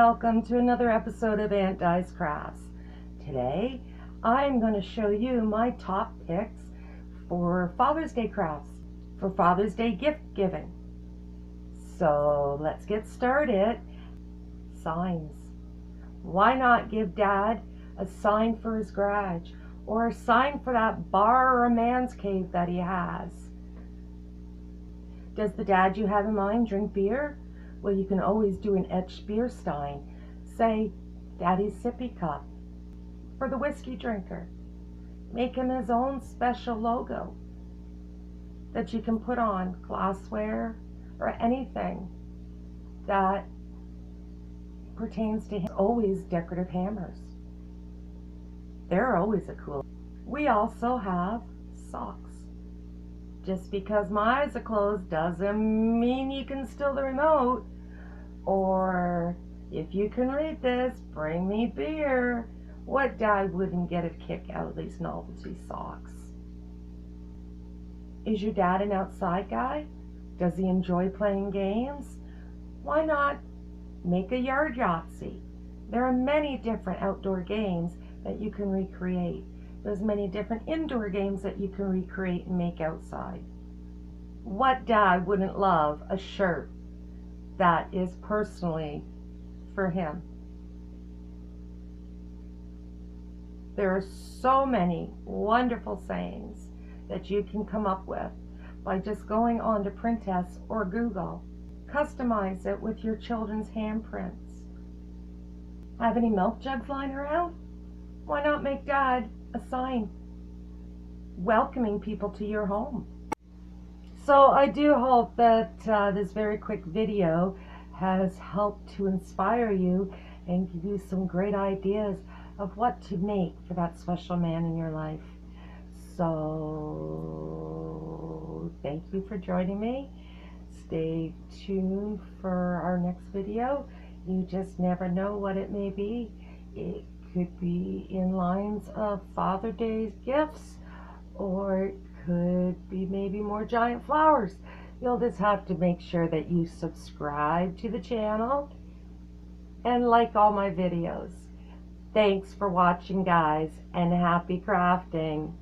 welcome to another episode of AuntDi's Crafts. Today, I'm going to show you my top picks for Father's Day crafts, for Father's Day gift giving. So let's get started. Signs. Why not give Dad a sign for his garage, or a sign for that bar or a man's cave that he has? Does the dad you have in mind drink beer? Well, you can always do an etched beer stein. Say, Daddy's sippy cup. For the whiskey drinker, make him his own special logo that you can put on glassware or anything that pertains to him. Always decorative hammers. They're always a cool. We also have socks. Just because my eyes are closed doesn't mean you can steal the remote. Or, if you can read this, bring me beer. What dad wouldn't get a kick out of these novelty socks? Is your dad an outside guy? Does he enjoy playing games? Why not make a yard Yahtzee? There are many different outdoor games that you can recreate. There's many different indoor games that you can recreate and make outside. What dad wouldn't love a shirt that is personally for him? There are so many wonderful sayings that you can come up with by just going on to Pinterest or Google. Customize it with your children's handprints. Have any milk jugs lying around? Why not make Dad a sign welcoming people to your home? So I do hope that this very quick video has helped to inspire you and give you some great ideas of what to make for that special man in your life. So thank you for joining me. Stay tuned for our next video. You just never know what it may be. It could be in lines of Father's Day gifts, or it could be maybe more giant flowers. You'll just have to make sure that you subscribe to the channel and like all my videos. Thanks for watching, guys, and happy crafting.